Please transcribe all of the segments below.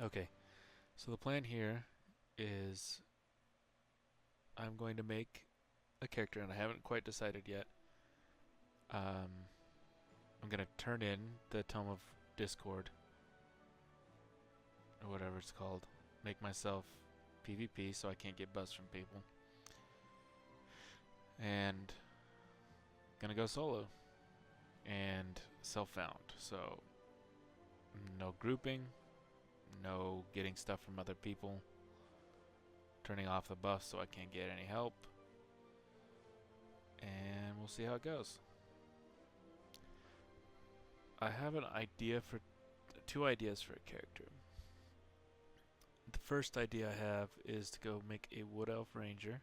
Okay, so the plan here is I'm going to make a character, and I haven't quite decided yet. Um, I'm going to turn in the Tome of Discord, or whatever it's called. Make myself PvP so I can't get buzzed from people. And gonna go solo. And self-found. So, no grouping, no getting stuff from other people, turning off the buff so I can't get any help, and we'll see how it goes. I have an idea for two ideas for a character. The first idea I have is to go make a Wood Elf Ranger,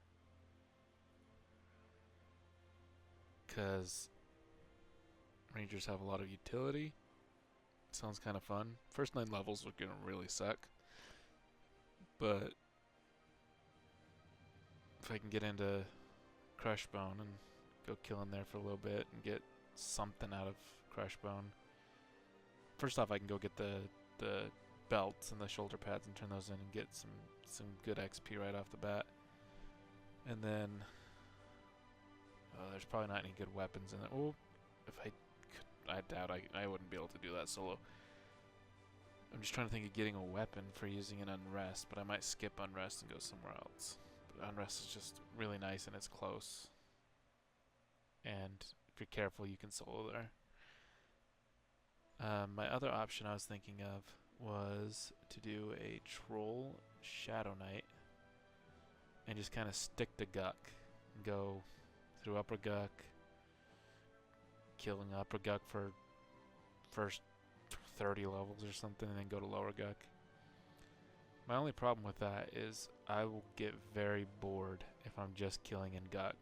because Rangers have a lot of utility. Sounds kind of fun. First 9 levels are gonna really suck, but if I can get into Crushbone and go kill in there for a little bit and get something out of Crushbone. First off, I can go get the belts and the shoulder pads and turn those in and get some good XP right off the bat. And then there's probably not any good weapons in it. Oh, if I could, I doubt I wouldn't be able to do that solo. I'm just trying to think of getting a weapon for using an Unrest, but I might skip Unrest and go somewhere else. But Unrest is just really nice and it's close. And if you're careful, you can solo there. My other option I was thinking of was to do a Troll Shadow Knight and just kind of stick to Guck. And go through Upper Guck, killing Upper Guck for first 30 levels or something, and then go to Lower Guck. My only problem with that is I will get very bored if I'm just killing in Guck.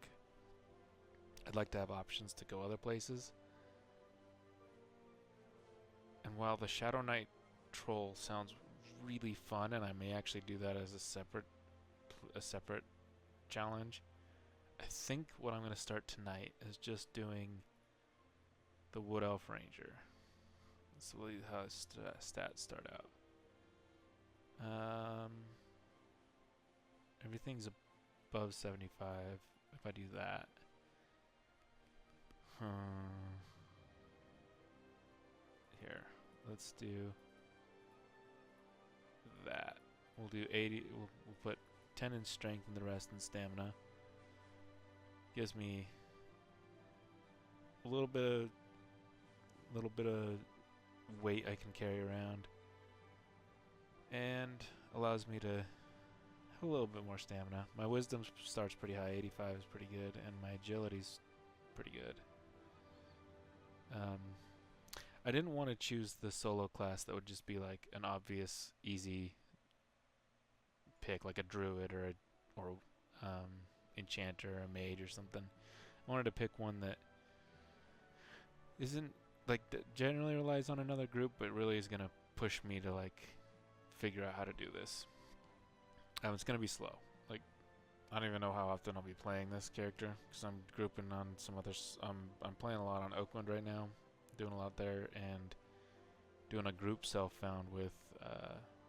I'd like to have options to go other places. And while the Shadow Knight Troll sounds really fun, and I may actually do that as a separate challenge, I think what I'm going to start tonight is just doing the Wood Elf Ranger. Let's see how his stats start out. Everything's above 75 if I do that. Here, let's do that. We'll do 80. We'll put 10 in strength and the rest in stamina. Gives me a little bit of weight I can carry around, and allows me to have a little bit more stamina. My wisdom starts pretty high. 85 is pretty good, and my agility's pretty good. I didn't want to choose the solo class that would just be like an obvious, easy pick, like a druid or enchanter or a mage or something. I wanted to pick one that isn't like that generally relies on another group, but really is gonna push me to like figure out how to do this. It's gonna be slow. Like I don't even know how often I'll be playing this character because I'm grouping on some others. I'm playing a lot on Oakwynd right now, doing a lot there, and doing a group self-found with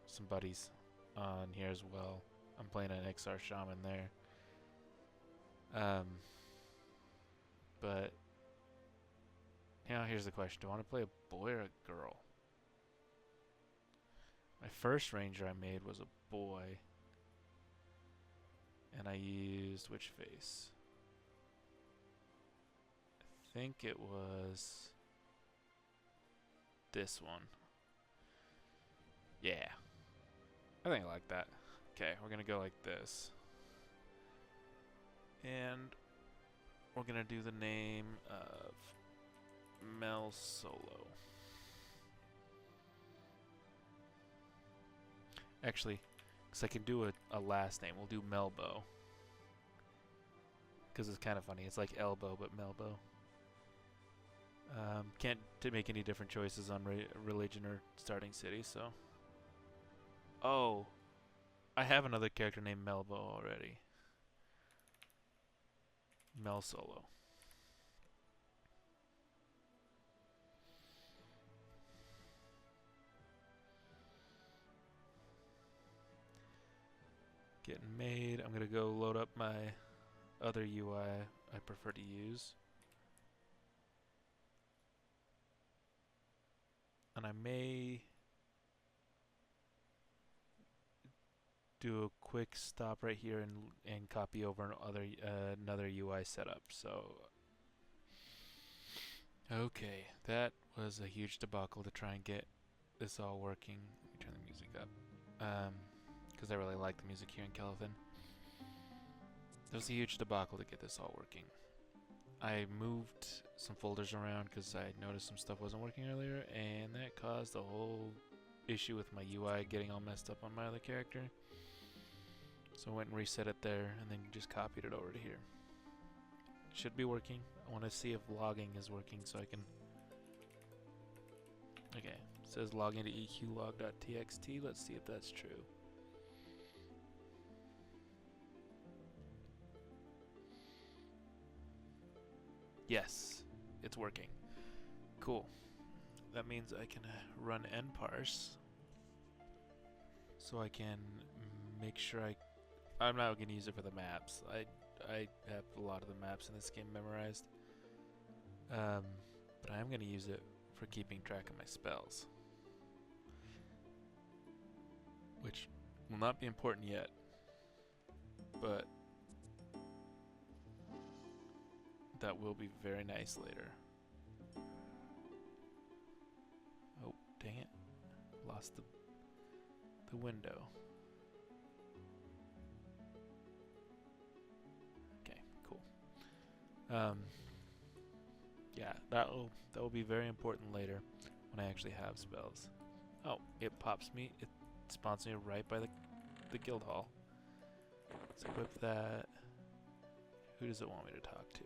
some buddies on here as well. I'm playing an XR Shaman there. But now here's the question. Do I want to play a boy or a girl? My first ranger I made was a boy. And I used which face? I think it was this one. Yeah. I think I like that. Okay, we're gonna go like this. And we're gonna do the name of Mel Solo. Actually, because I can do a last name, we'll do Melbo. Because it's kind of funny. It's like elbow, but Melbo. Can't make any different choices on religion or starting city, so. Oh, I have another character named Melbo already. Mel Solo. getting made. I'm gonna go load up my other UI I prefer to use. And I may do a quick stop right here and copy over another UI setup. So, okay, that was a huge debacle to try and get this all working. Let me turn the music up, because I really like the music here in Kelvin. It was a huge debacle to get this all working. I moved some folders around because I noticed some stuff wasn't working earlier, and that caused a whole issue with my UI getting all messed up on my other character. So I went and reset it there, and then just copied it over to here. Should be working. I want to see if logging is working so I can... Okay, it says log into eqlog.txt. Let's see if that's true. Yes, it's working. Cool. That means I can run nparse, so I can make sure I'm not going to use it for the maps. I have a lot of the maps in this game memorized, but I am going to use it for keeping track of my spells, which will not be important yet, but that will be very nice later. Oh, dang it. Lost the window. Okay, cool. Yeah, that will be very important later when I actually have spells. Oh, it pops me. It spawns me right by the guild hall. Let's equip that. Who does it want me to talk to?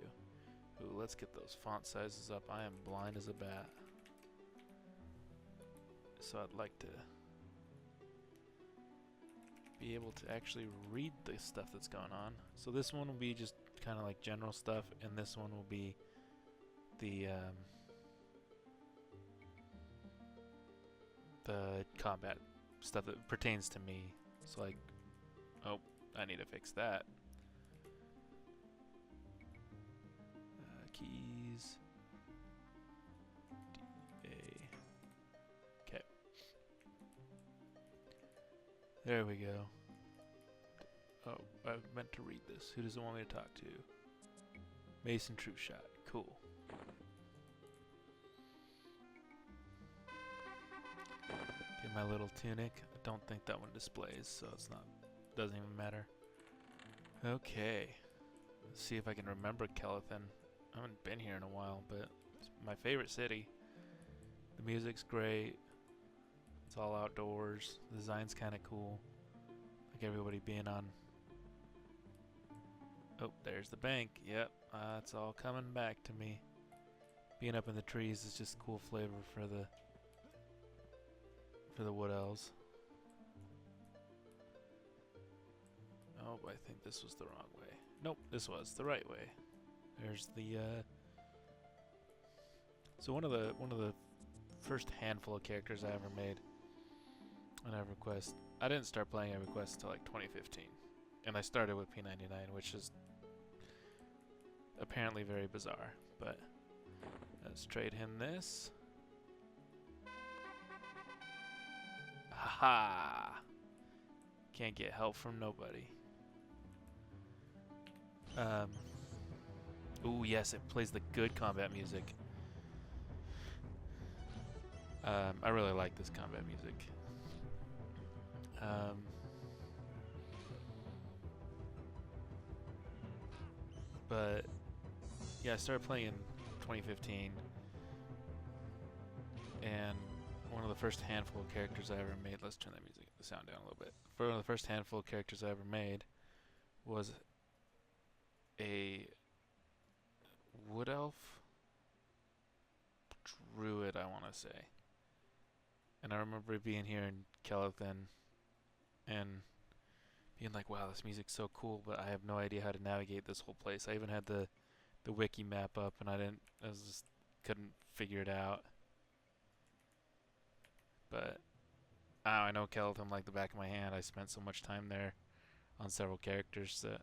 Ooh, let's get those font sizes up. I am blind as a bat, so I'd like to be able to actually read the stuff that's going on. So this one will be just kind of like general stuff, and this one will be the combat stuff that pertains to me. So like, oh, I need to fix that. Keys. DA. Okay. There we go. Oh, I meant to read this. Who does it want me to talk to? Mason True Shot. Cool. Get my little tunic. I don't think that one displays, so it's not. Doesn't even matter. Okay. Let's see if I can remember Kelethin. I haven't been here in a while, but it's my favorite city. The music's great. It's all outdoors. The design's kind of cool. Like everybody being on... Oh, there's the bank. Yep, it's all coming back to me. Being up in the trees is just cool flavor for the wood elves. Oh, I think this was the wrong way. Nope, this was the right way. There's the so one of the first handful of characters I ever made on EverQuest. I didn't start playing EverQuest until like 2015, and I started with P99, which is apparently very bizarre. But let's trade him this. Haha! Can't get help from nobody. Ooh, yes, it plays the good combat music. I really like this combat music. But yeah, I started playing in 2015, and one of the first handful of characters I ever made. Let's turn the sound down a little bit. One of the first handful of characters I ever made was a wood elf druid, I want to say. And I remember being here in Kelethin and being like, wow, this music's so cool, but I have no idea how to navigate this whole place. I even had the wiki map up, and I just couldn't figure it out. But I know Kelethin like the back of my hand. I spent so much time there on several characters that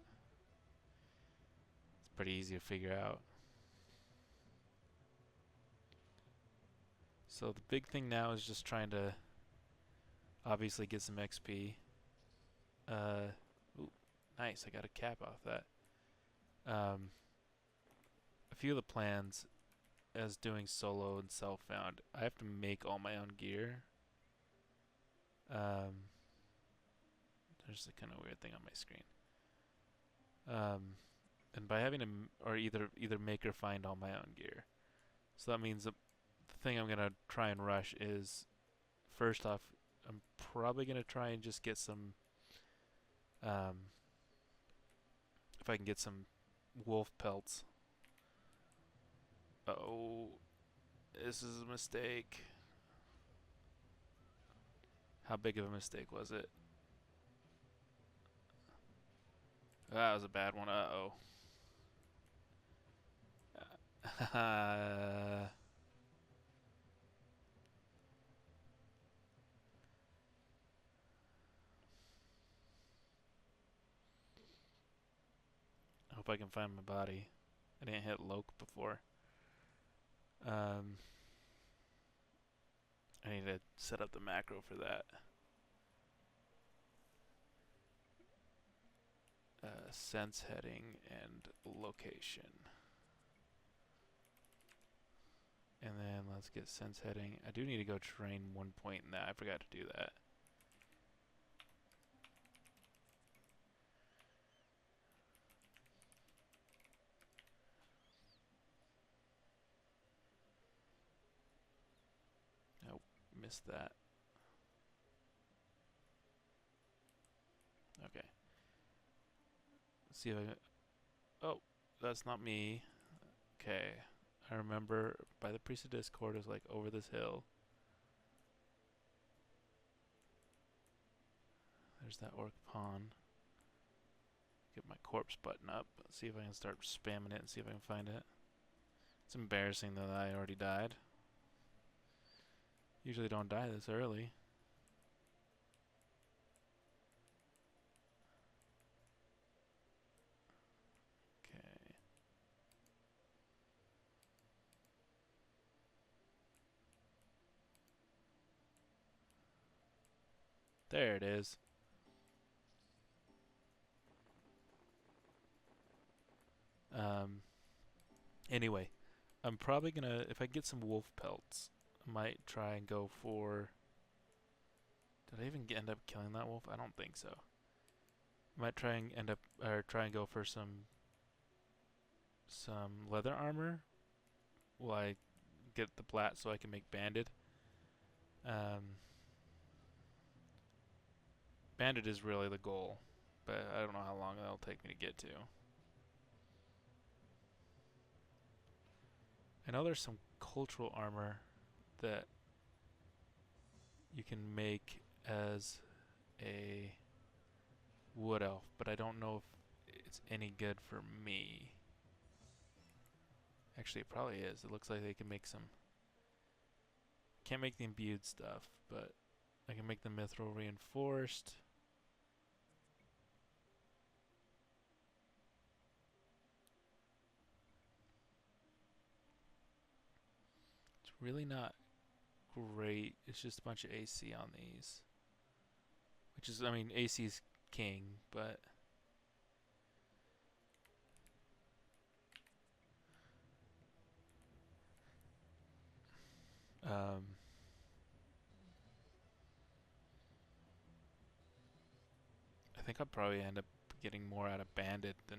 it's pretty easy to figure out. So the big thing now is just trying to obviously get some XP. Ooh, nice, I got a cap off that. A few of the plans as doing solo and self-found, I have to make all my own gear. There's a kind of weird thing on my screen. And by having to, or either make or find all my own gear. So that means the thing I'm gonna try and rush is, first off, I'm probably gonna try and just get some, if I can get some wolf pelts. Oh, this is a mistake. How big of a mistake was it? That was a bad one. Uh-oh. I hope I can find my body. I didn't hit Loke before. I need to set up the macro for that. Sense heading and location. And then let's get sense heading. I do need to go train one point in that. I forgot to do that. Nope, missed that. Okay. Let's see if I... Oh, that's not me. Okay. I remember by the Priest of Discord, it was like over this hill. There's that orc pawn. Get my corpse button up. Let's see if I can start spamming it and see if I can find it. It's embarrassing that I already died. Usually don't die this early. Okay. There it is. Anyway, I'm probably gonna, if I get some wolf pelts, I might try and go for... Did I even end up killing that wolf? I don't think so. I might try and try and go for some leather armor while I get the plat so I can make banded. Banded is really the goal, but I don't know how long that'll take me to get to. I know there's some cultural armor that you can make as a wood elf, but I don't know if it's any good for me. Actually, it probably is. It looks like they can make some... Can't make the imbued stuff, but I can make the mithril reinforced. It's really not great. It's just a bunch of AC on these. Which is, I mean, AC's king, but... I think I'll probably end up getting more out of bandit than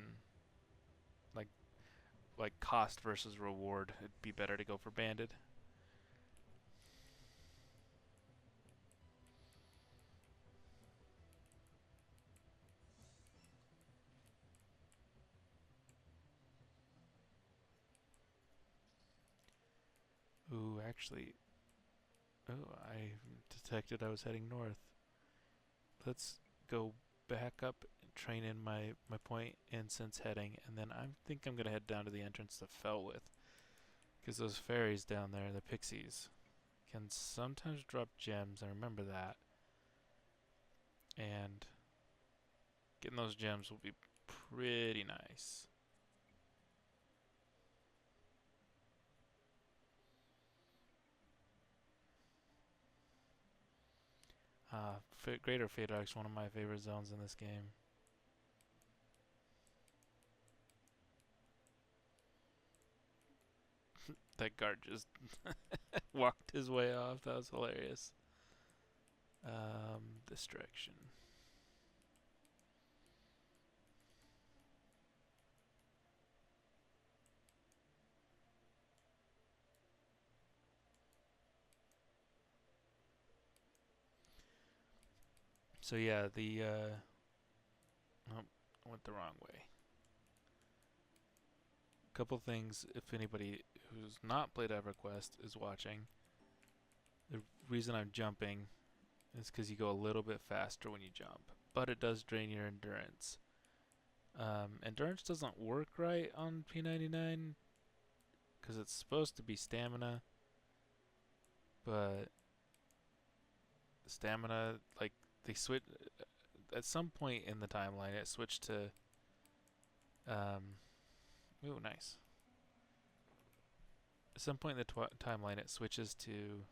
like cost versus reward. It'd be better to go for banded. Ooh, actually, oh, I detected I was heading north. Let's go back up and train in my point in sense heading, and then I think I'm gonna head down to the entrance to Felwith, because those fairies down there, the pixies, can sometimes drop gems. I remember that, and Getting those gems will be pretty nice. Greater Fadark is one of my favorite zones in this game. That guard just walked his way off. That was hilarious. Distraction. So yeah, oh, I went the wrong way. Couple things, if anybody who's not played EverQuest is watching. The reason I'm jumping is because you go a little bit faster when you jump, but it does drain your endurance. Endurance doesn't work right on P99 because it's supposed to be stamina, but stamina, like, they switch at some point in the timeline. It switched to, ooh, nice. At some point in the timeline, it switches to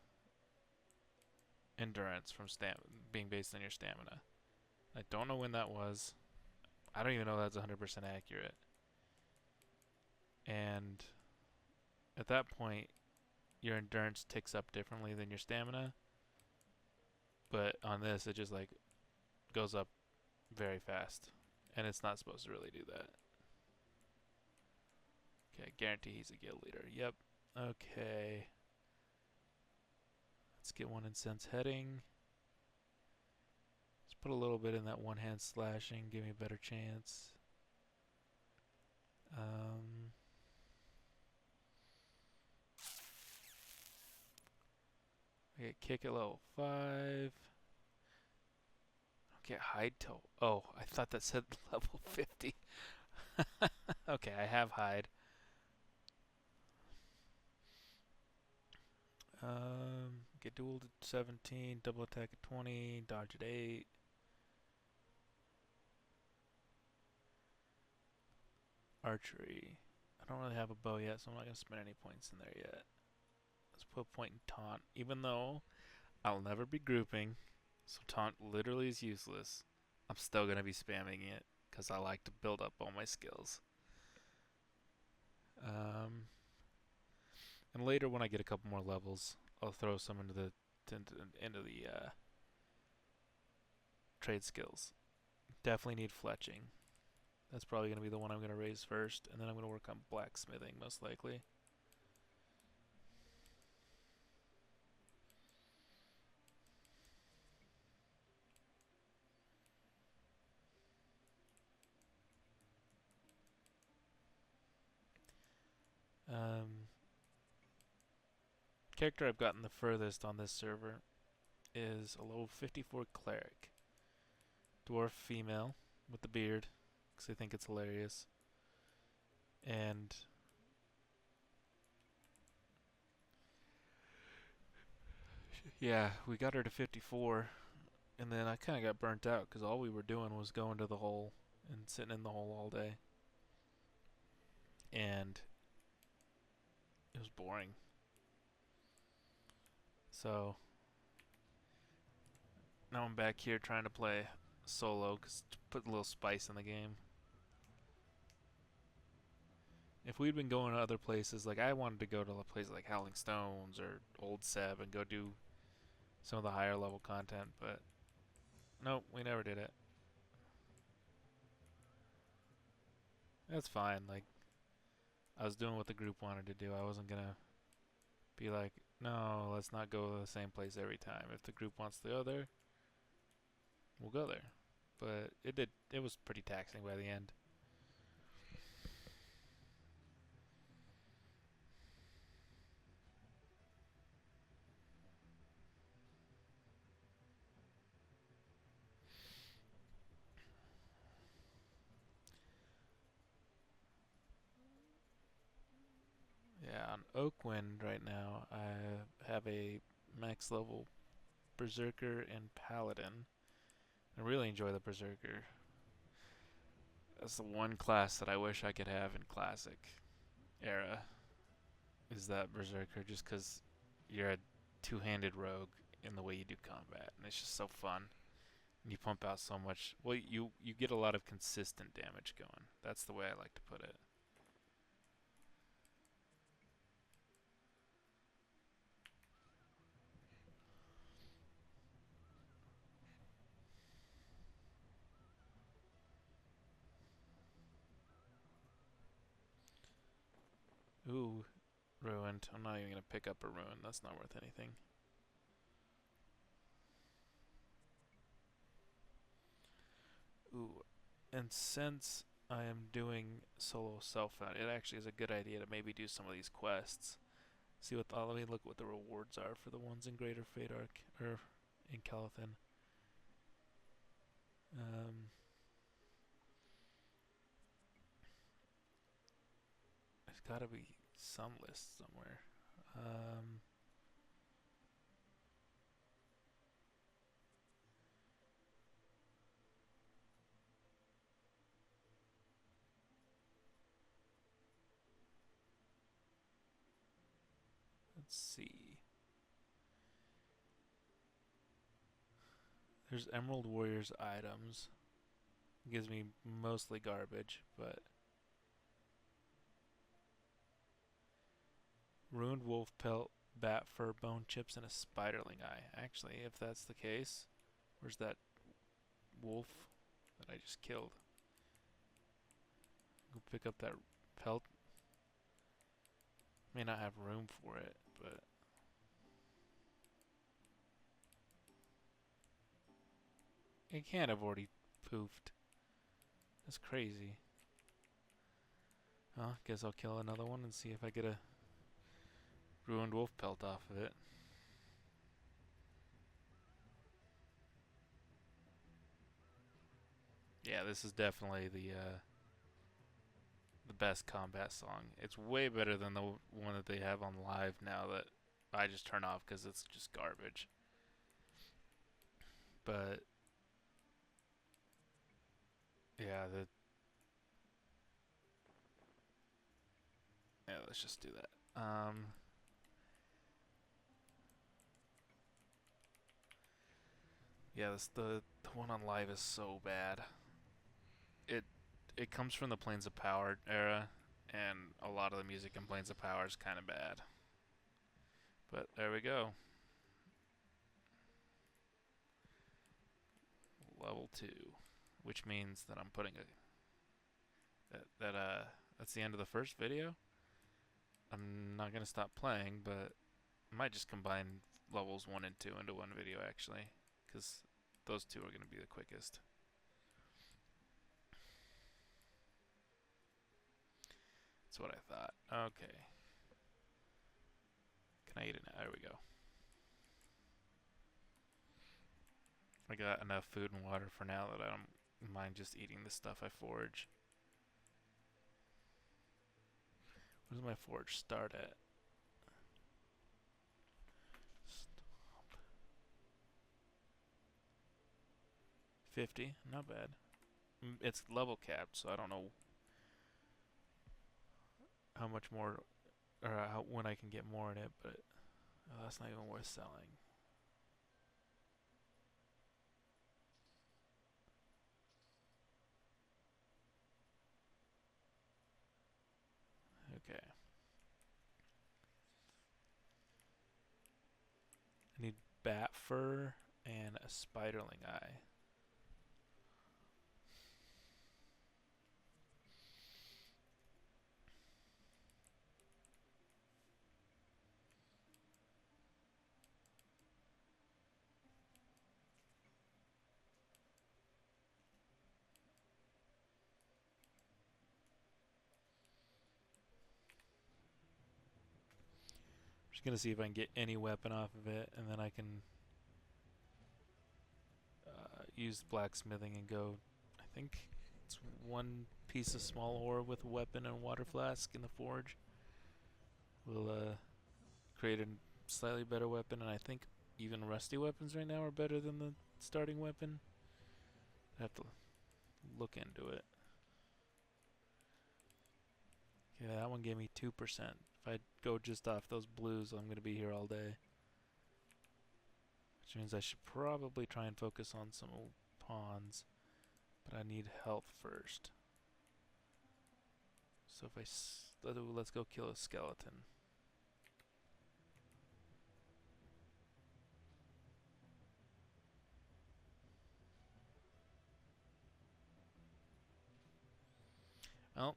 endurance from being based on your stamina. I don't know when that was. I don't even know if that's 100% accurate. And at that point, your endurance ticks up differently than your stamina. But on this, it just like goes up very fast. And it's not supposed to really do that. Okay, I guarantee he's a guild leader. Yep. Okay. Let's get one in sense heading. Let's put a little bit in that one hand slashing, give me a better chance. Okay, kick at level 5. Okay, hide toe. Oh, I thought that said level 50. Okay, I have hide. Get dueled at 17, double attack at 20, dodge at 8. Archery. I don't really have a bow yet, so I'm not going to spend any points in there yet. Let's put a point in taunt, even though I'll never be grouping, so taunt literally is useless. I'm still going to be spamming it, because I like to build up all my skills. And later when I get a couple more levels, I'll throw some into the trade skills. Definitely need fletching. That's probably going to be the one I'm going to raise first, and then I'm going to work on blacksmithing most likely. Character I've gotten the furthest on this server is a level 54 cleric. Dwarf female with the beard, because I think it's hilarious. And yeah, we got her to 54, and then I kind of got burnt out because all we were doing was going to the hole and sitting in the hole all day. And it was boring. So now I'm back here trying to play solo to put a little spice in the game. If we'd been going to other places, like I wanted to go to a place like Howling Stones or Old Seb and go do some of the higher level content, but nope, we never did it. That's fine. Like, I was doing what the group wanted to do. I wasn't gonna be like, no, let's not go to the same place every time. If the group wants to go there, we'll go there. But it was pretty taxing by the end. Yeah, on Oakwynd right now, I have a max level Berserker and Paladin. I really enjoy the Berserker. That's the one class that I wish I could have in Classic era, is that Berserker, just because you're a two-handed rogue in the way you do combat, and it's just so fun. And you pump out so much. Well, you get a lot of consistent damage going. That's the way I like to put it. Ooh, ruined. I'm not even gonna pick up a ruin. That's not worth anything. Ooh, and since I am doing solo self-found, it actually is a good idea to maybe do some of these quests. See what let me look what the rewards are for the ones in Greater Fate Arc or in Calithin. There's got to be some list somewhere. Let's see. There's Emerald Warriors items. It gives me mostly garbage, but ruined wolf pelt, bat fur, bone chips, and a spiderling eye. Actually, if that's the case, where's that wolf that I just killed? Go pick up that pelt. May not have room for it, but it can't have already poofed. That's crazy. Well, guess I'll kill another one and see if I get a ruined wolf pelt off of it. Yeah, this is definitely the best combat song. It's way better than the one that they have on live now that I just turn off because it's just garbage. But yeah, let's just do that. Yeah, the one on live is so bad. It comes from the Plains of Power era, and a lot of the music in Plains of Power is kind of bad. But there we go. Level 2, which means that I'm putting that's the end of the first video. I'm not gonna stop playing, but I might just combine levels 1 and 2 into one video actually, because those two are gonna be the quickest. That's what I thought. Okay. Can I eat it now? There we go. I got enough food and water for now that I don't mind just eating the stuff I forage. What does my forge start at? Stop. 50, not bad. It's level capped, so I don't know how much more, or when I can get more in it, but that's not even worth selling. Okay. I need bat fur and a spiderling eye. Just gonna see if I can get any weapon off of it, and then I can use blacksmithing and go. I think it's one piece of small ore with a weapon and a water flask in the forge. We'll create a slightly better weapon, and I think even rusty weapons right now are better than the starting weapon. I have to look into it. Yeah, that one gave me 2%. If I go just off those blues, I'm going to be here all day. Which means I should probably try and focus on some pawns. But I need health first. So if let's go kill a skeleton. Well,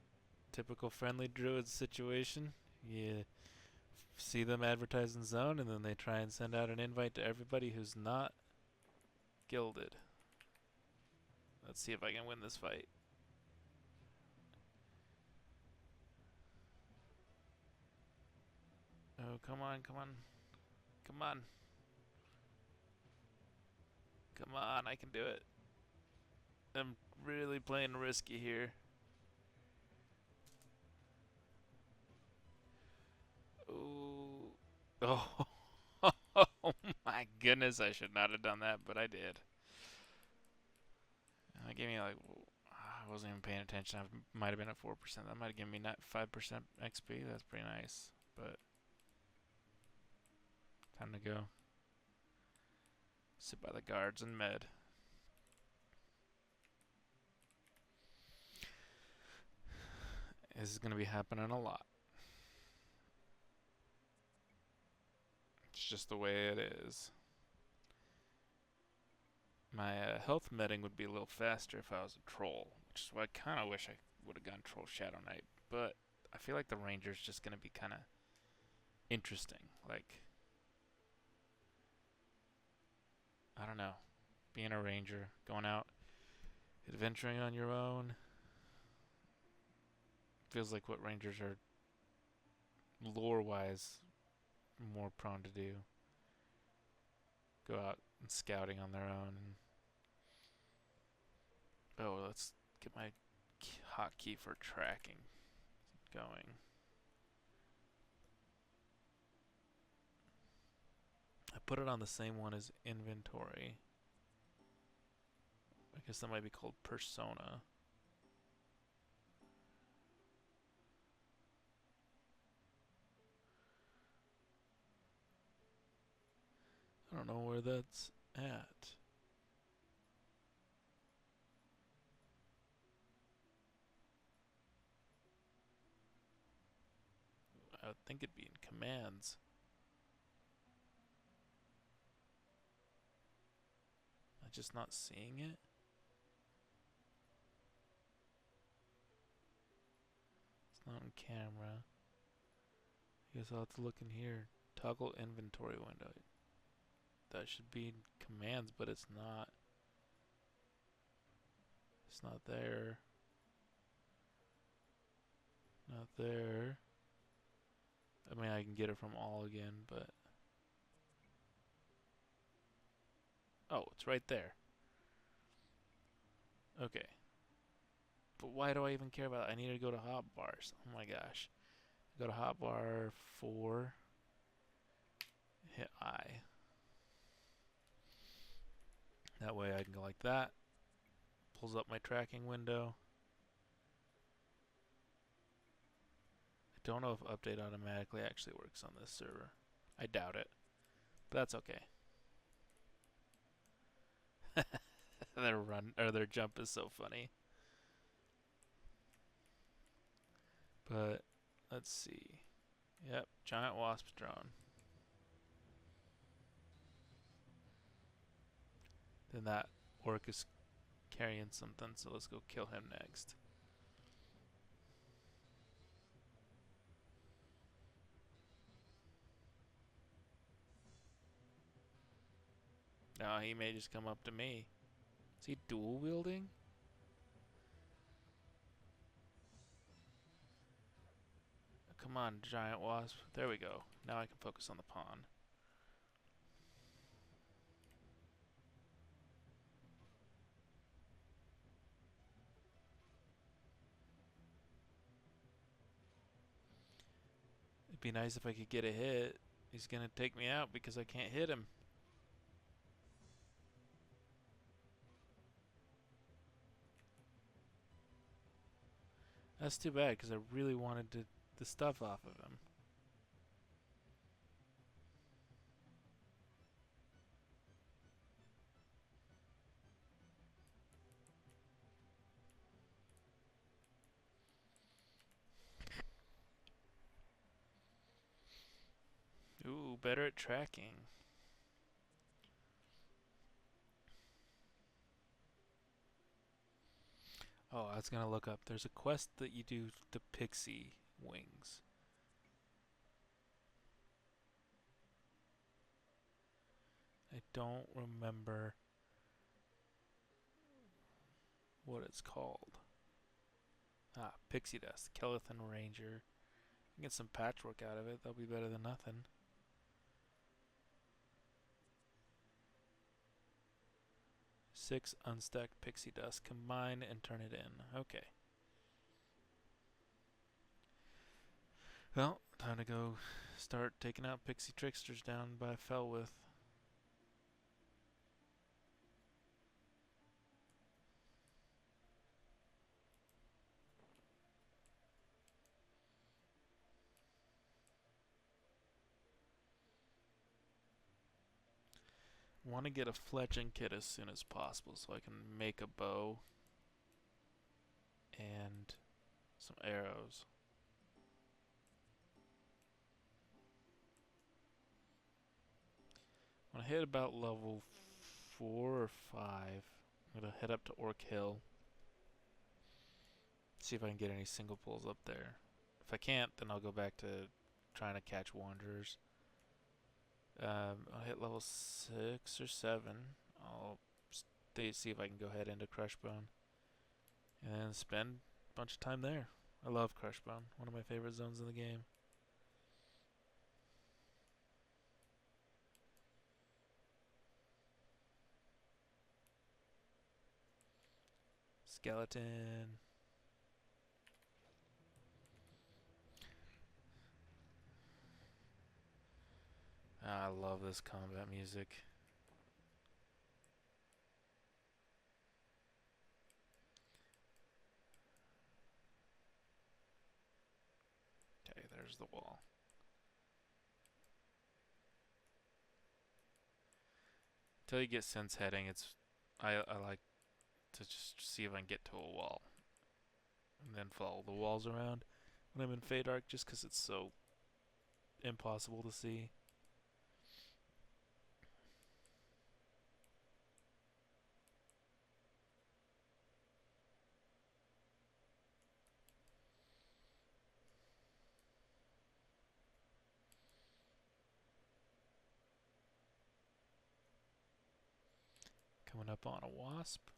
typical friendly druid situation. You see them advertise in zone, and then they try and send out an invite to everybody who's not gilded. Let's see if I can win this fight. Oh, come on, come on. Come on. Come on, I can do it. I'm really playing risky here. Ooh. Oh. Oh my goodness, I should not have done that, but I did. That gave me like, I wasn't even paying attention. I might have been at 4%. That might have given me 5% XP. That's pretty nice, but time to go. Sit by the guards and med. This is going to be happening a lot. It's just the way it is. My health medding would be a little faster if I was a troll, which is why I kind of wish I would have gone Troll Shadow Knight. But I feel like the Ranger's just going to be kind of interesting. Like, I don't know. Being a Ranger, going out, adventuring on your own. Feels like what Rangers are, lore-wise, more prone to do. Go out and scouting on their own. Oh, let's get my hotkey for tracking going. I put it on the same one as inventory. I guess that might be called persona. I don't know where that's at. I would think it'd be in commands. I'm just not seeing it. It's not on camera. I guess I'll have to look in here. Toggle inventory window. That should be in commands, but it's not. It's not there. Not there. I mean, I can get it from all again, but... Oh, it's right there. Okay. But why do I even care about it? I need to go to hotbars. Oh my gosh. Go to hotbar 4. Hit I. That way I can go like that. Pulls up my tracking window. I don't know if update automatically actually works on this server. I doubt it. But that's okay. Their jump is so funny. But let's see. Yep, giant wasp drone. Then that orc is carrying something, so let's go kill him next. Now he may just come up to me. Is he dual wielding? Come on, giant wasp. There we go. Now I can focus on the pawn. It'd be nice if I could get a hit. He's gonna take me out because I can't hit him. That's too bad because I really wanted to the stuff off of him. Ooh, better at tracking. Oh, I was gonna look up. There's a quest that you do to pixie wings. I don't remember what it's called. Ah, pixie dust. Kelethon Ranger. Get some patchwork out of it. That'll be better than nothing. Six unstacked pixie dust. Combine and turn it in. Okay. Well, time to go start taking out pixie tricksters down by Felwith. Want to get a fletching kit as soon as possible so I can make a bow and some arrows. When I hit about level 4 or 5, I'm going to head up to Orc Hill. See if I can get any single pulls up there. If I can't, then I'll go back to trying to catch wanderers. I'll hit level 6 or 7. I'll see if I can go head into Crushbone and spend a bunch of time there. I love Crushbone, one of my favorite zones in the game. Skeleton. I love this combat music. Okay, there's the wall. Until you get sense heading, I like to just see if I can get to a wall and then follow the walls around when I'm in Feydark, just because it's so impossible to see. Coming up on a wasp.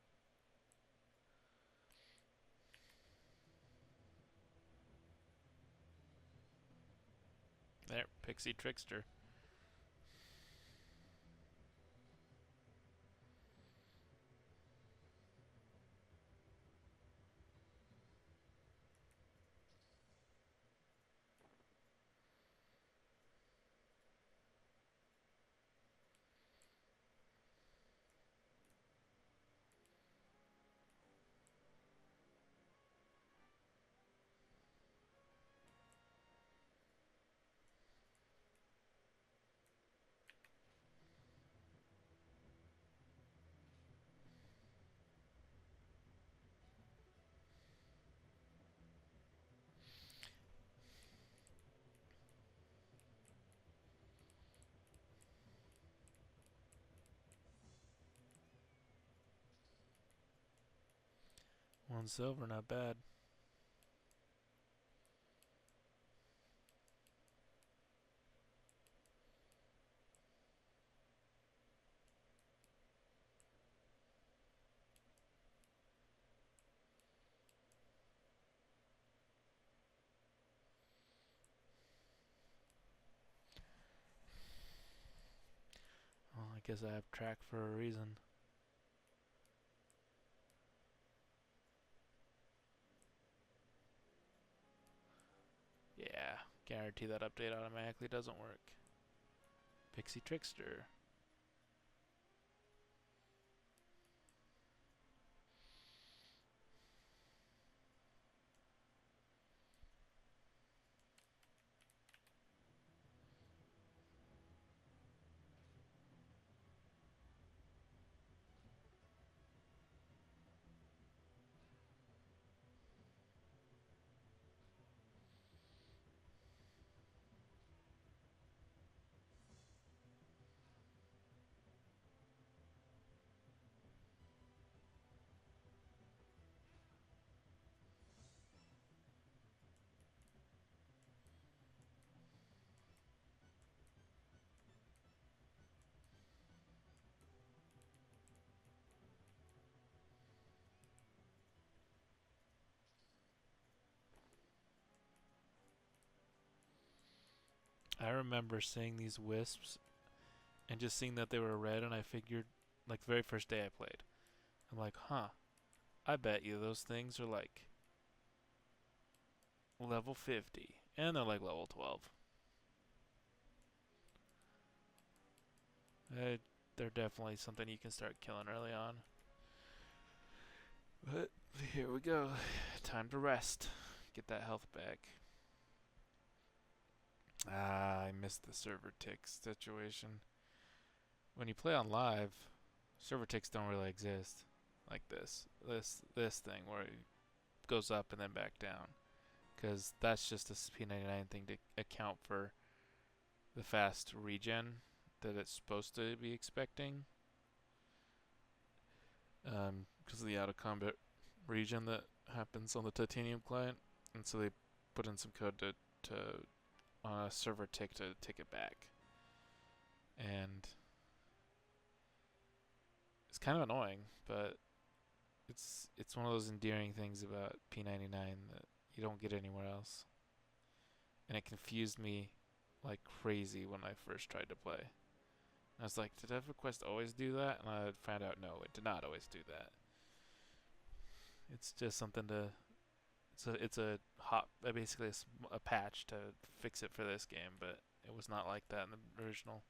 There, Pixie Trickster. One silver, not bad. Well, I guess I have track for a reason. Yeah, guarantee that update automatically doesn't work. Pixie Trickster. I remember seeing these wisps and just seeing that they were red, and I figured, like, the very first day I played, I'm like, huh, I bet you those things are like level 50, and they're like level 12. They're definitely something you can start killing early on. But here we go. Time to rest. Get that health back. I missed the server tick situation. When you play on live, server ticks don't really exist like this thing where it goes up and then back down, because that's just a P99 thing to account for the fast regen that it's supposed to be expecting, because of the out of combat regen that happens on the titanium client, and so they put in some code to on a server tick to take it back, and it's kind of annoying, but it's one of those endearing things about P99 that you don't get anywhere else. And it confused me like crazy when I first tried to play. I was like, did EverQuest always do that? And I found out no, it did not always do that. It's just something to it's a basically a patch to fix it for this game, but it was not like that in the original.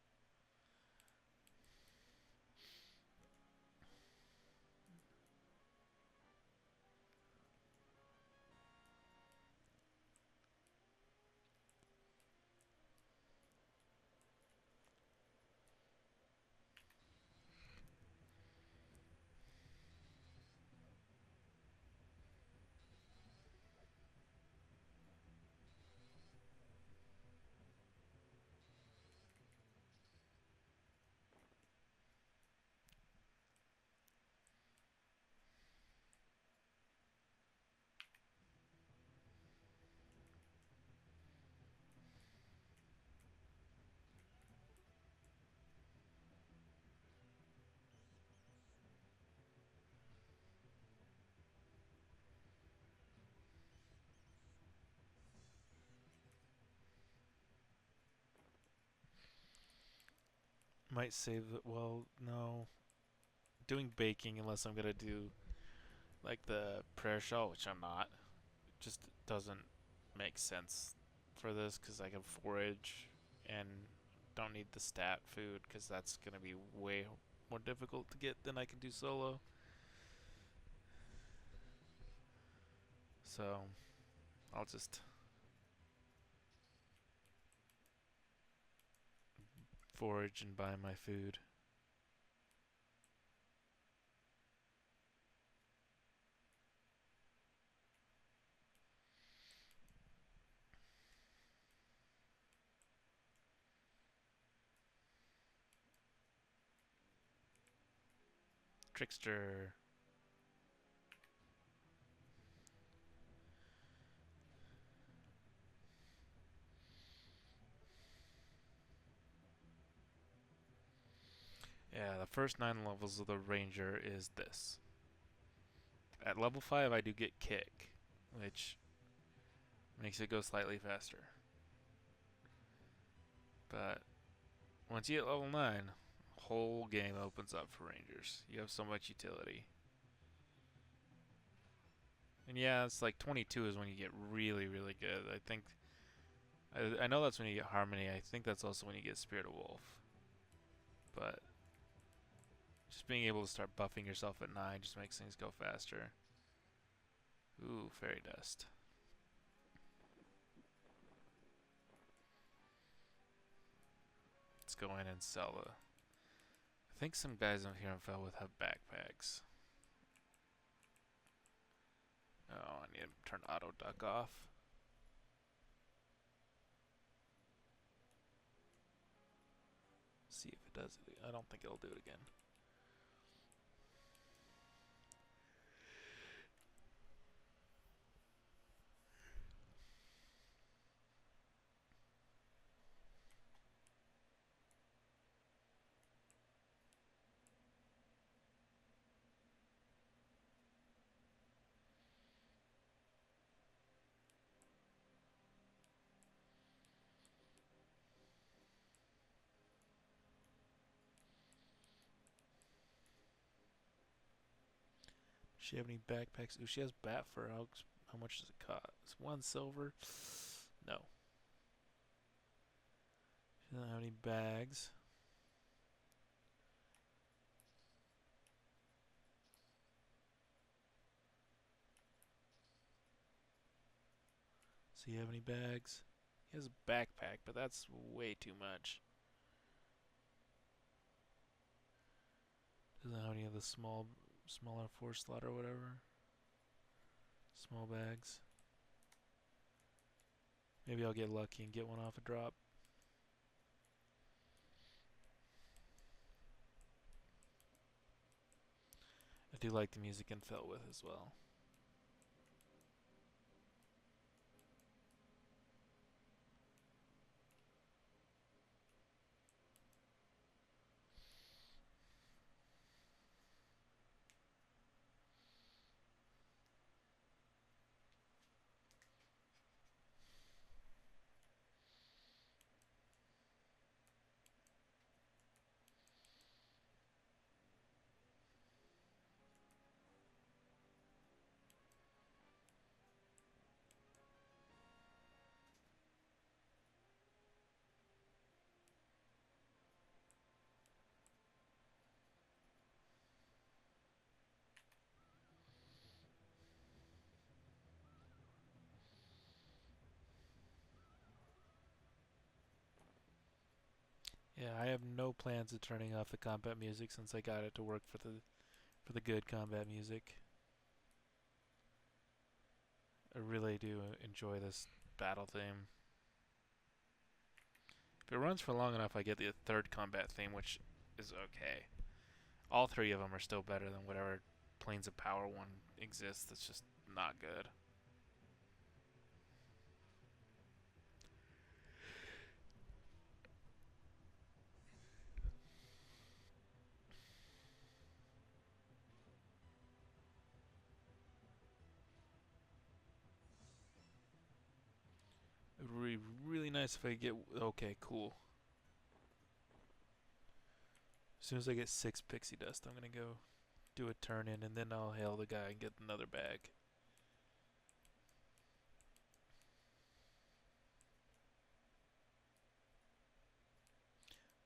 Might save it. Well, no. Doing baking, unless I'm gonna do like the prayer shawl, which I'm not, just doesn't make sense for this, because I can forage and don't need the stat food, because that's gonna be way more difficult to get than I can do solo. So I'll just forage and buy my food. Trickster. Yeah, the first 9 levels of the Ranger is this. At level 5 I do get Kick, which makes it go slightly faster. But once you hit level 9, whole game opens up for Rangers. You have so much utility. And yeah, it's like 22 is when you get really, really good. I think I know that's when you get Harmony. I think that's also when you get Spirit of Wolf. But just being able to start buffing yourself at 9 just makes things go faster. Ooh, Fairy Dust. Let's go in and sell the... I think some guys in here on Felwood have backpacks. Oh, I need to turn auto duck off. See if it does it. I don't think it'll do it again. She have any backpacks? Ooh, she has bat fur. How much does it cost? 1 silver? No. She doesn't have any bags. So you have any bags? He has a backpack, but that's way too much. Doesn't have any of the smaller 4-slot or whatever. Small bags. Maybe I'll get lucky and get one off a drop. I do like the music in Felt With as well. Yeah, I have no plans of turning off the combat music since I got it to work for the good combat music. I really do enjoy this battle theme. If it runs for long enough, I get the third combat theme, which is okay. All 3 of them are still better than whatever Planes of Power one exists. That's just not good. It would be really nice if I get... Okay, cool. As soon as I get 6 pixie dust, I'm going to go do a turn in, and then I'll hail the guy and get another bag.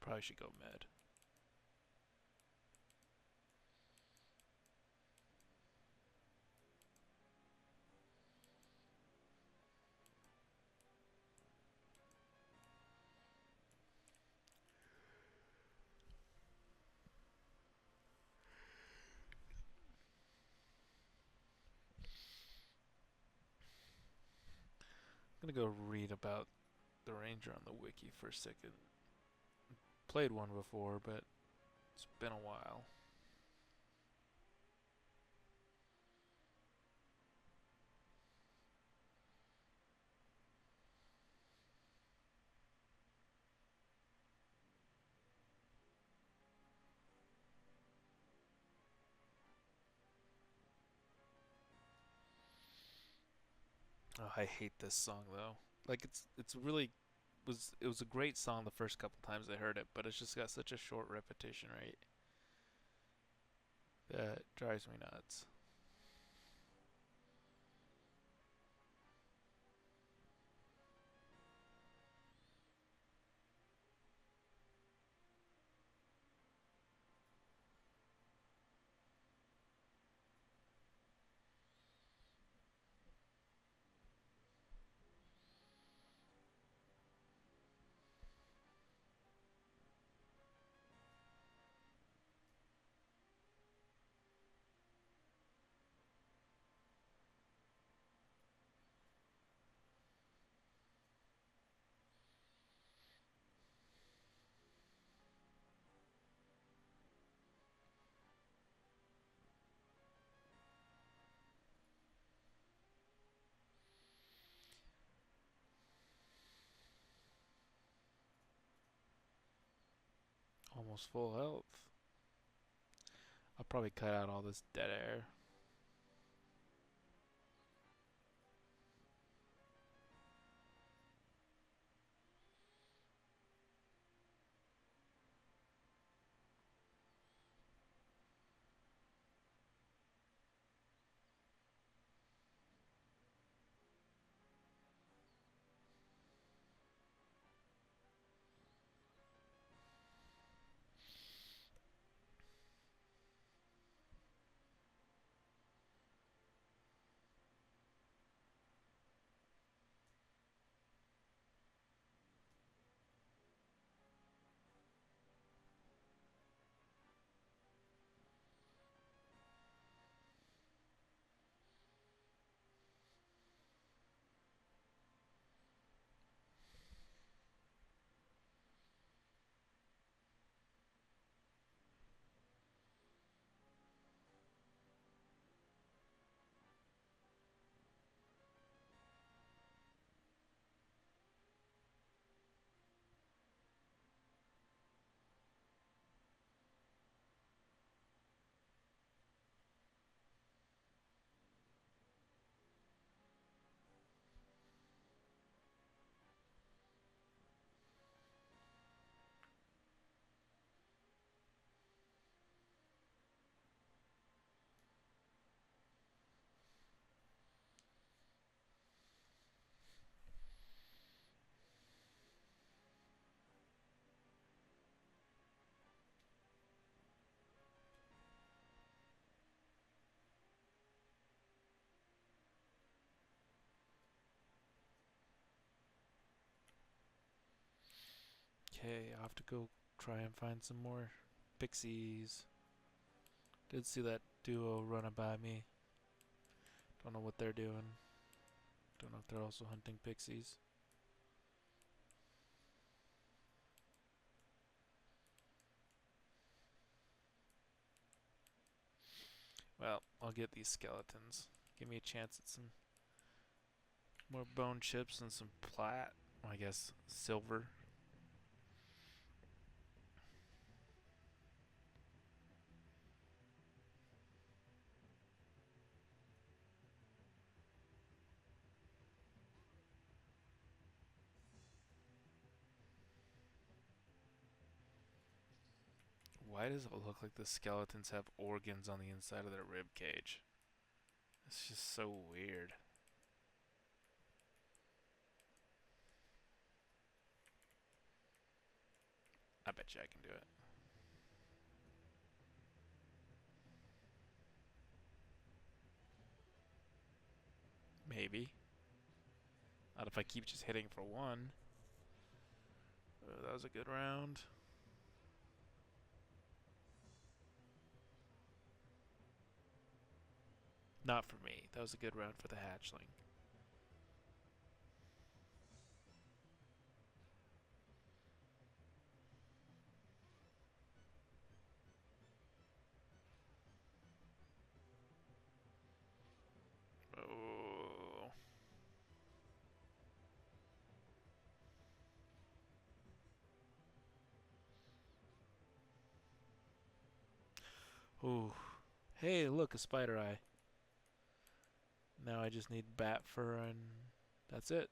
Probably should go med. I'm going to go read about the ranger on the wiki for a second. Played one before, but it's been a while. Oh, I hate this song though. Like it's really it was a great song the first couple times I heard it, but it's just got such a short repetition rate that drives me nuts. Almost full health. I'll probably cut out all this dead air. Okay, I'll have to go try and find some more pixies. Did see that duo running by me. Don't know what they're doing. Don't know if they're also hunting pixies. Well, I'll get these skeletons. Give me a chance at some more bone chips and some plat. I guess silver. Why does it look like the skeletons have organs on the inside of their rib cage? It's just so weird. I bet you I can do it. Maybe. Not if I keep just hitting for one. That was a good round. Not for me. That was a good round for the hatchling. Oh. Ooh. Hey, look, a spider eye. Now I just need bat fur and that's it.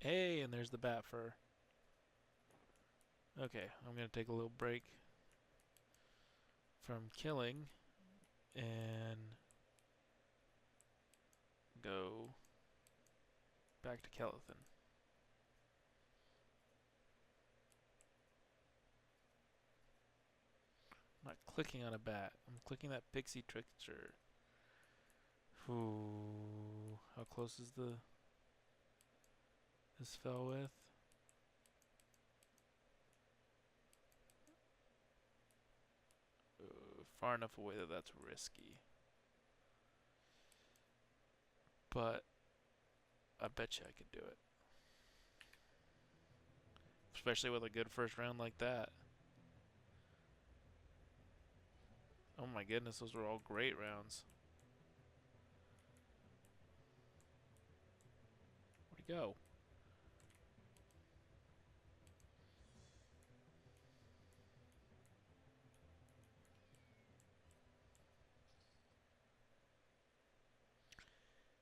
Hey, and there's the bat fur. Okay, I'm gonna take a little break from killing and go back to Kelethan. I'm not clicking on a bat. I'm clicking that pixie trickster. Ooh, how close is this fell with? Far enough away that that's risky. But I bet you I could do it. Especially with a good first round like that. Oh my goodness, those were all great rounds. Where'd he go?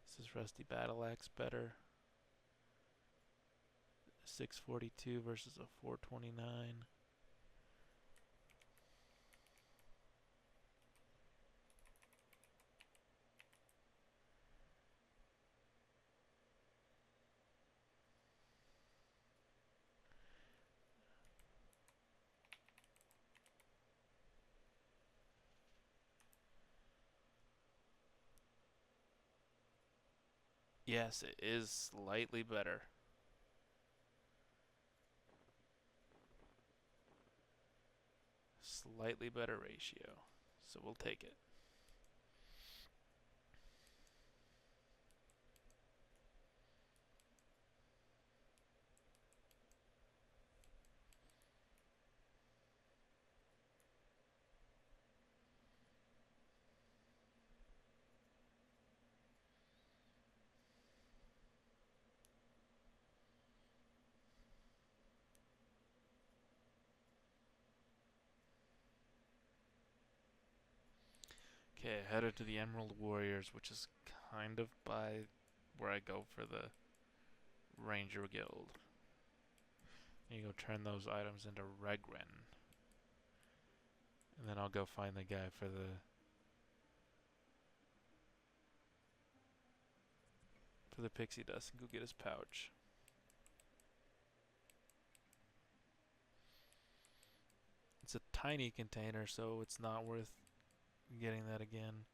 Is this Rusty Battle Axe better? 642 versus a 429. Yes, it is slightly better. Slightly better ratio. So we'll take it. Okay, headed to the Emerald Warriors, which is kind of by where I go for the Ranger Guild. You go turn those items into Regren. And then I'll go find the guy for the pixie dust and go get his pouch. It's a tiny container, so it's not worth getting that again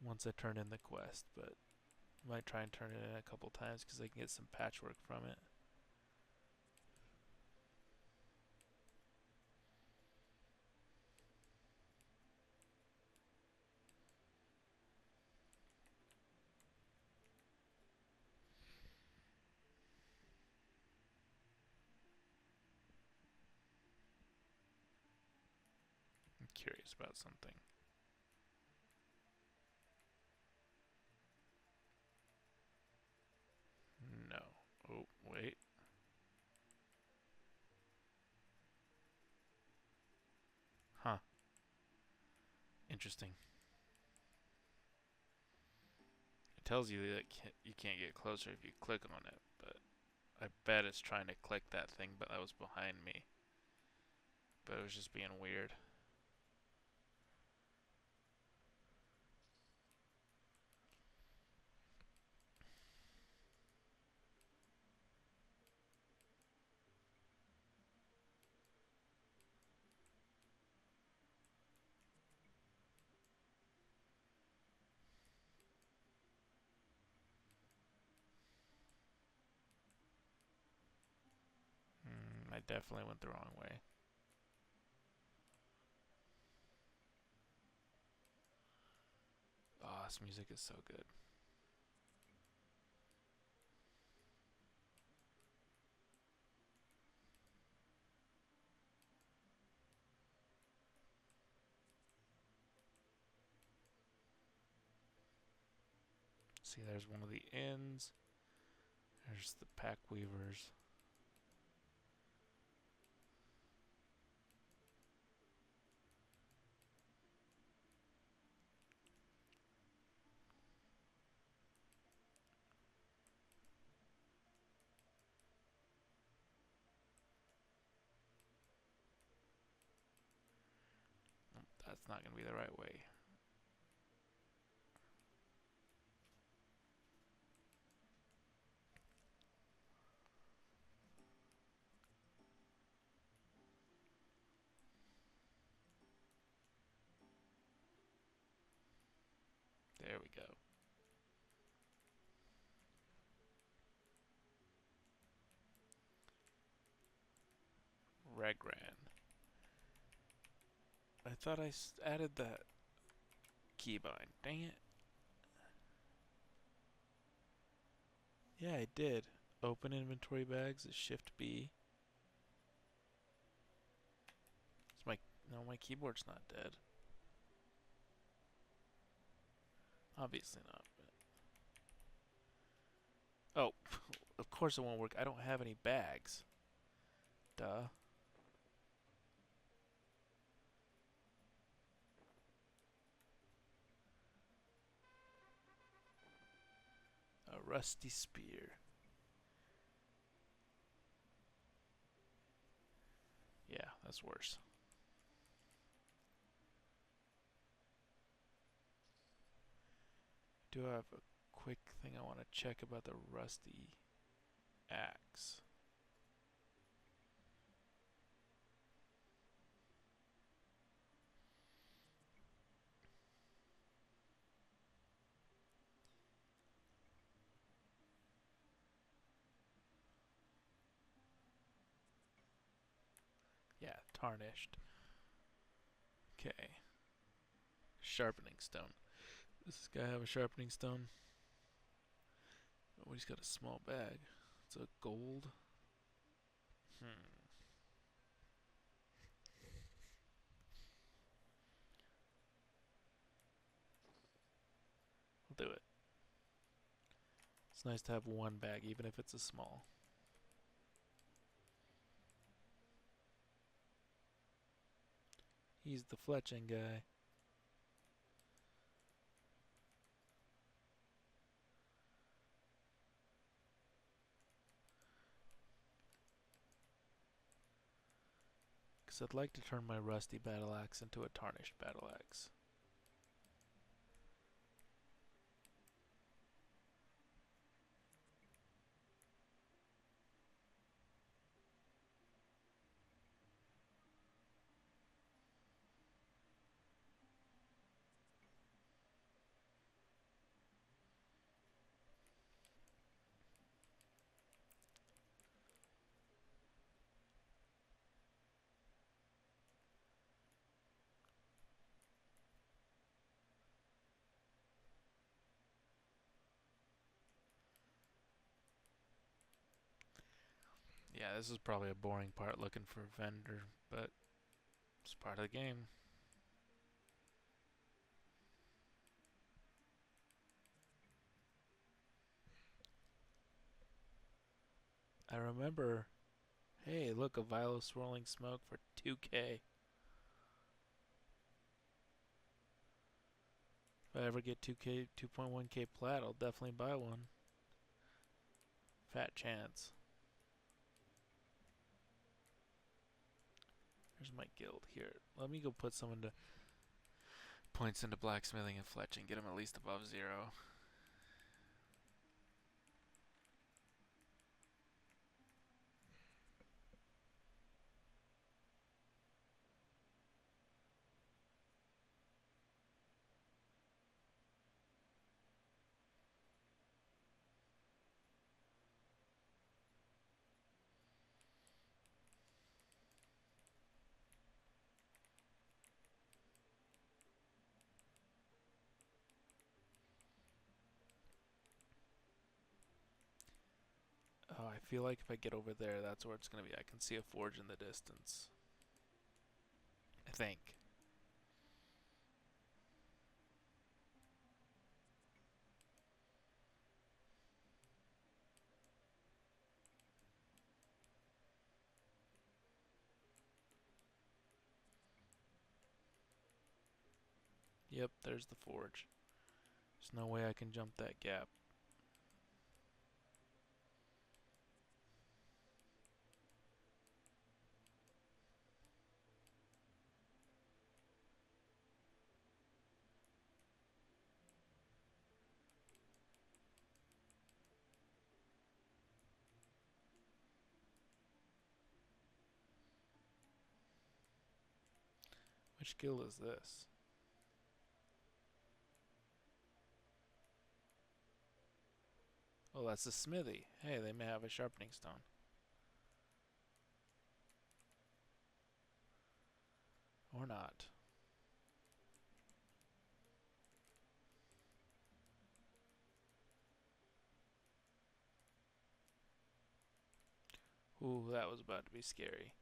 once I turn in the quest, but might try and turn it in a couple times because I can get some patchwork from it. I'm curious about something. No. Oh, wait. Huh. Interesting. It tells you that you can't get closer if you click on it, but I bet it's trying to click that thing, but that was behind me. But it was just being weird. I definitely went the wrong way. Oh, this music is so good. See, there's one of the inns. There's the pack weavers. That's not going to be the right way. There we go. Regran. I thought I added that keybind. Dang it. Yeah, I did. Open inventory bags is Shift B. My keyboard's not dead. Obviously not. But. Oh, of course it won't work. I don't have any bags. Duh. A rusty spear. Yeah, that's worse. Do I have a quick thing I want to check about the rusty axe? Yeah, tarnished. Okay. Sharpening stone. Does this guy have a sharpening stone? Oh, he's got a small bag. It's a gold. I'll do it. It's nice to have one bag, even if it's a small. He's the fletching guy. Because I'd like to turn my rusty battle axe into a tarnished battle axe. Yeah, this is probably a boring part looking for a vendor, but it's part of the game. I remember, hey, look, a vial of swirling smoke for 2K. If I ever get 2K, 2.1K plat, I'll definitely buy one. Fat chance. Here's my guild. Here, let me go put some into points into blacksmithing and fletching. Get them at least above 0. Oh, I feel like if I get over there, that's where it's going to be. I can see a forge in the distance. I think. Yep, there's the forge. There's no way I can jump that gap. Which guild is this? Oh, that's the smithy. Hey, they may have a sharpening stone. Or not. Ooh, that was about to be scary.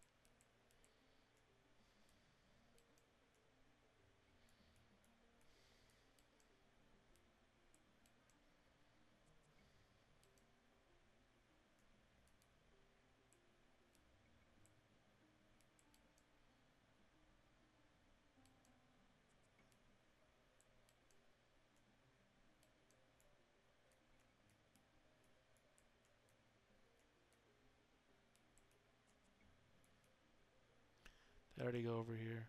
Did I already go over here?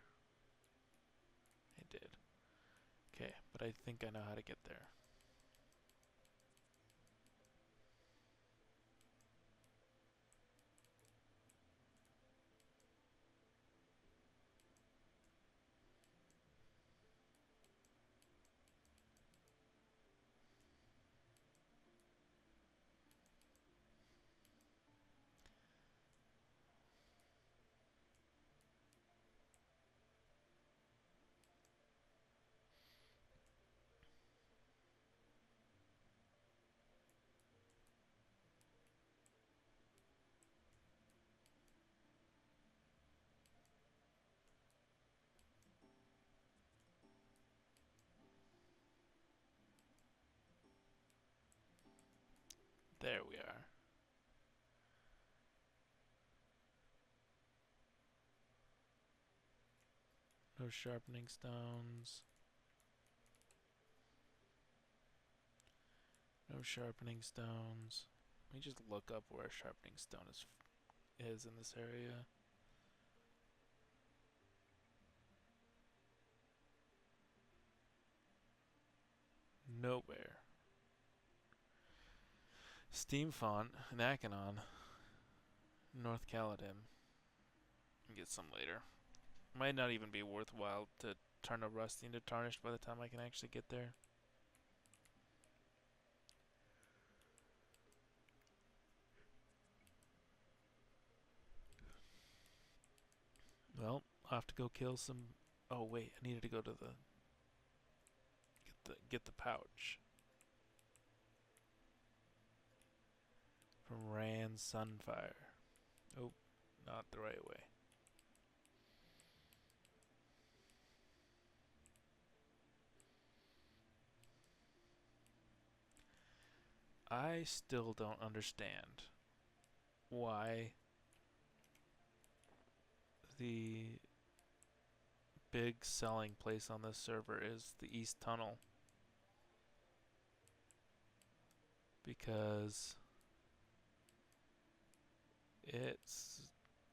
I did. Okay, but I think I know how to get there. There we are. No sharpening stones. No sharpening stones. Let me just look up where a sharpening stone is in this area. Nowhere. Steam Font in Akanon, North Caledon. Get some later. Might not even be worthwhile to turn a rusty into tarnished by the time I can actually get there. Well, I'll have to go kill some. Oh wait, I needed to go to the get the pouch from Rand Sunfire. Oh, not the right way. I still don't understand why the big selling place on this server is the East Tunnel. Because it's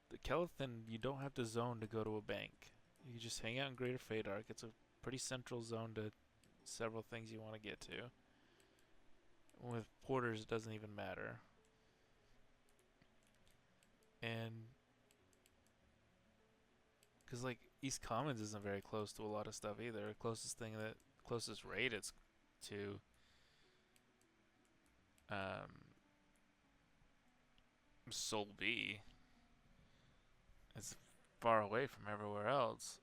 the Kelethin, you don't have to zone to go to a bank. You just hang out in Greater Fadark. It's a pretty central zone to several things you want to get to. With porters, it doesn't even matter. And because like East Commons isn't very close to a lot of stuff either. The closest raid it's to um, Sol B. It's far away from everywhere else.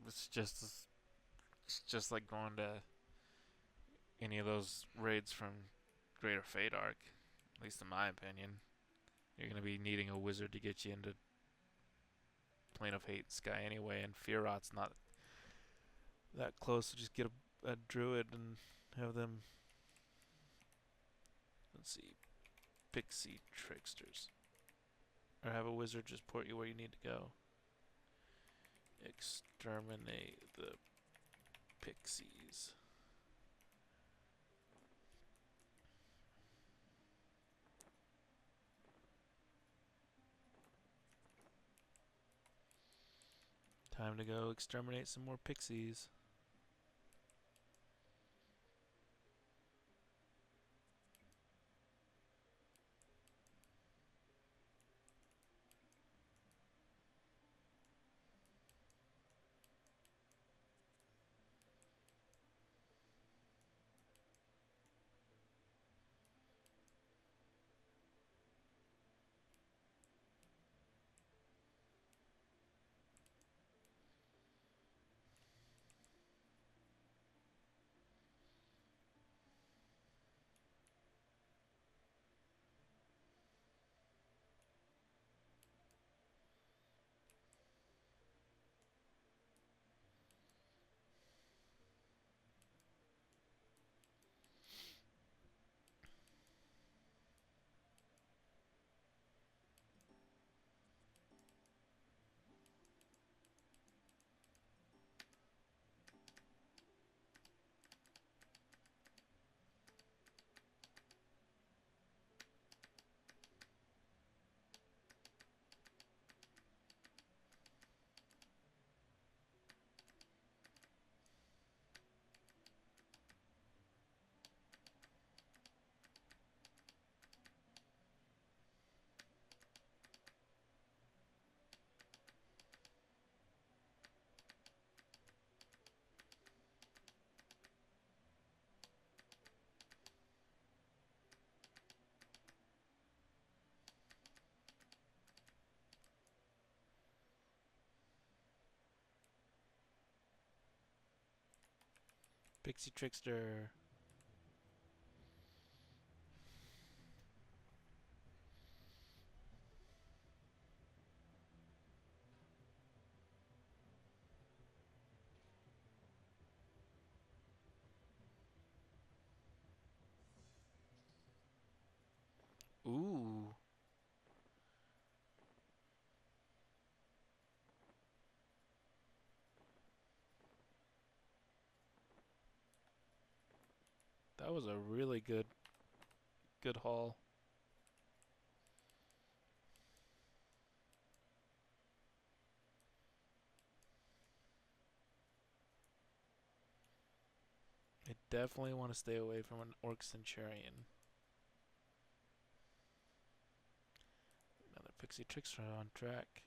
It's just it's just like going to any of those raids from Greater Fadark, at least in my opinion. You're gonna be needing a wizard to get you into Plane of Hate Sky anyway, and Firot's not that close. So just get a druid and have them. Let's see, pixie tricksters, or have a wizard just port you where you need to go. Exterminate the pixies. Time to go exterminate some more pixies. Pixie trickster. Ooh. That was a really good haul. I definitely want to stay away from an Orc Centurion. Another Pixie Trickster on track.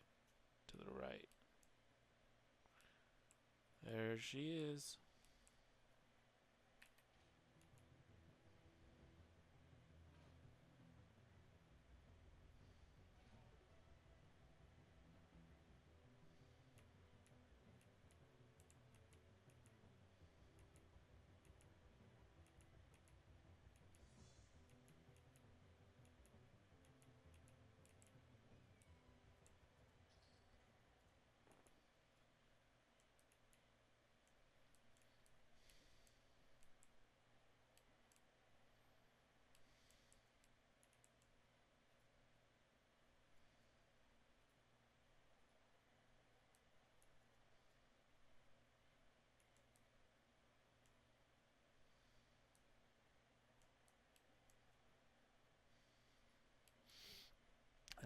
To the right. There she is.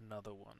another one.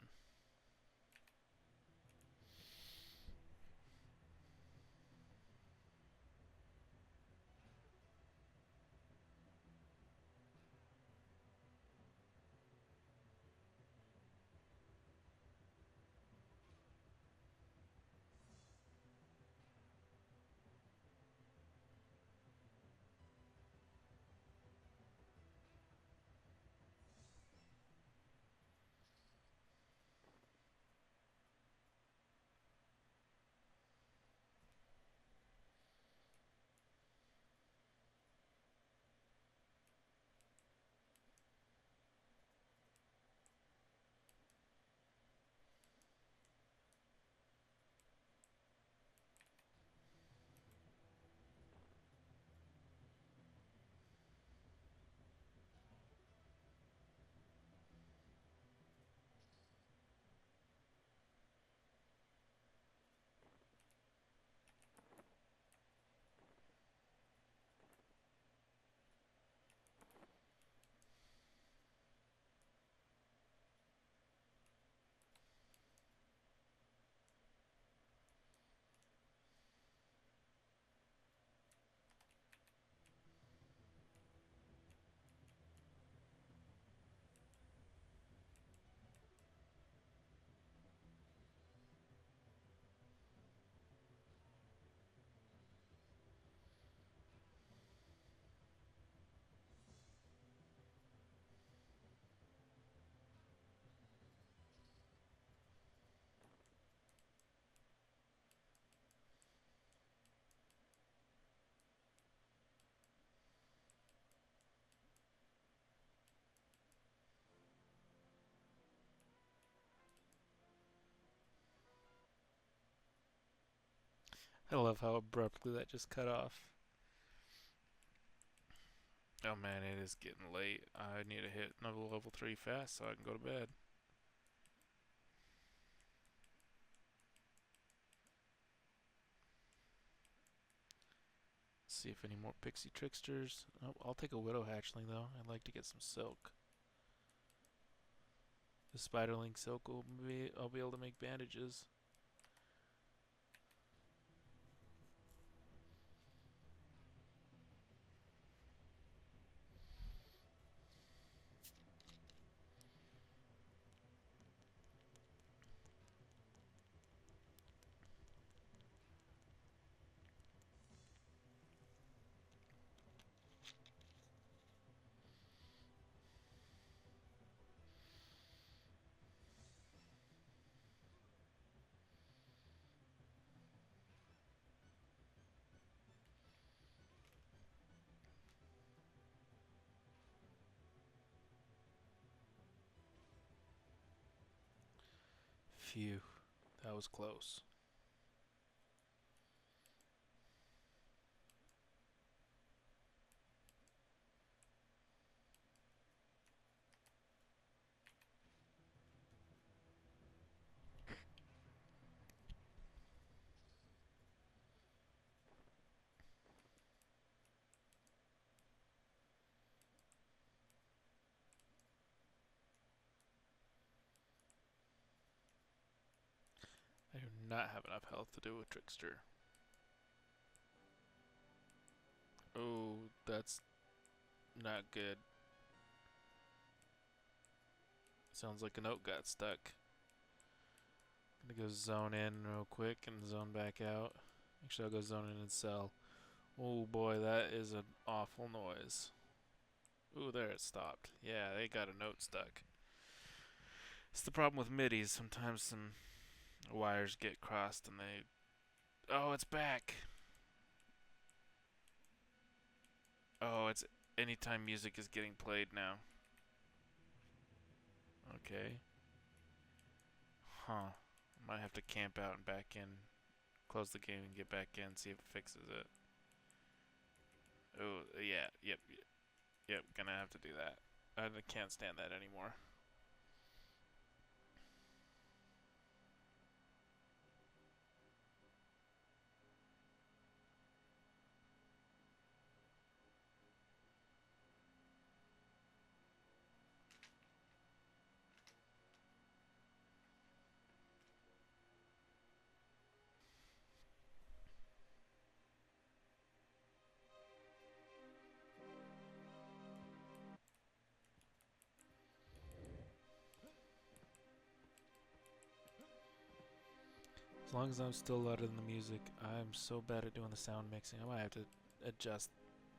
I love how abruptly that just cut off. Oh man, it is getting late. I need to hit another level 3 fast so I can go to bed. See if any more pixie tricksters. Oh, I'll take a widow hatchling though. I'd like to get some silk. The spiderling silk will be. I'll be able to make bandages. Phew, that was close. I do not have enough health to do a trickster. Oh, that's not good. Sounds like a note got stuck. Gonna go zone in real quick and zone back out. Actually, I'll go zone in and sell. Oh boy, that is an awful noise. Ooh, there it stopped. Yeah, they got a note stuck. It's the problem with midis. Sometimes some wires get crossed and they... Oh, it's back! Oh, it's anytime music is getting played now. Okay. Huh. Might have to camp out and back in. Close the game and get back in, see if it fixes it. Oh, yeah, yep, gonna have to do that. I can't stand that anymore. As long as I'm still louder than the music, I'm so bad at doing the sound mixing. I might have to adjust.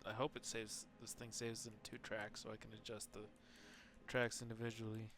I hope it saves. This thing saves in 2 tracks, so I can adjust the tracks individually.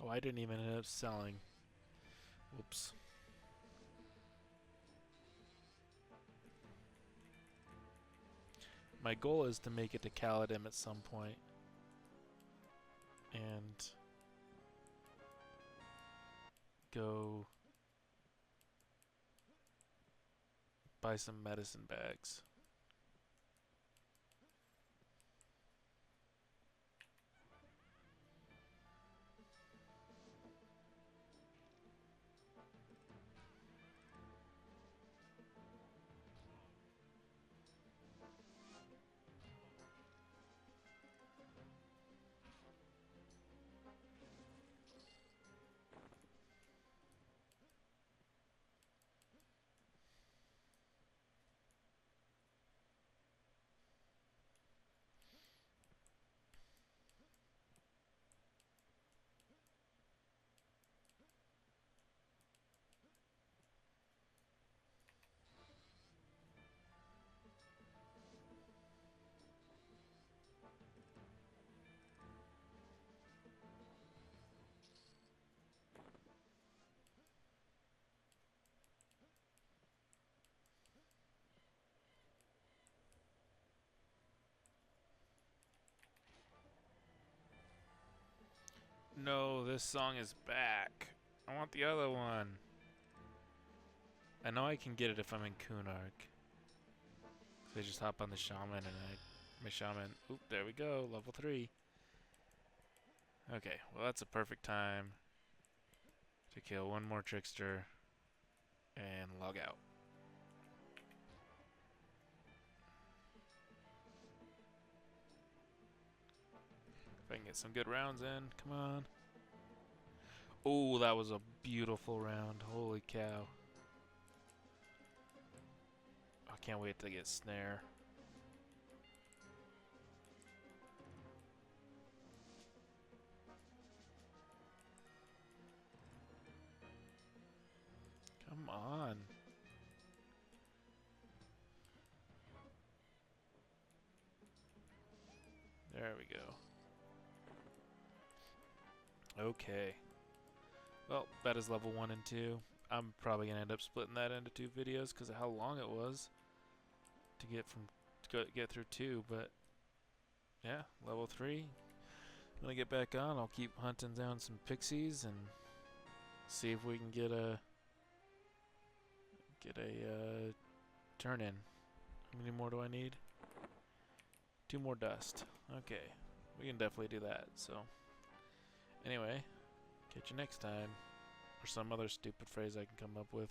Oh, I didn't even end up selling. Whoops. My goal is to make it to Caladim at some point. And go buy some medicine bags. No, this song is back. I want the other one. I know I can get it if I'm in Kunark. So I just hop on the shaman and my shaman. Oop, there we go, level 3. Okay, well that's a perfect time to kill one more trickster and log out. If I can get some good rounds in, come on. Oh, that was a beautiful round. Holy cow. I can't wait to get snare. Come on. There we go. Okay. Well, that is level 1 and 2. I'm probably going to end up splitting that into 2 videos because of how long it was to get through 2, but yeah, level 3. When I get back on, I'll keep hunting down some pixies and see if we can get a turn in. How many more do I need? 2 more dust. Okay, we can definitely do that. So anyway, catch you next time, or some other stupid phrase I can come up with.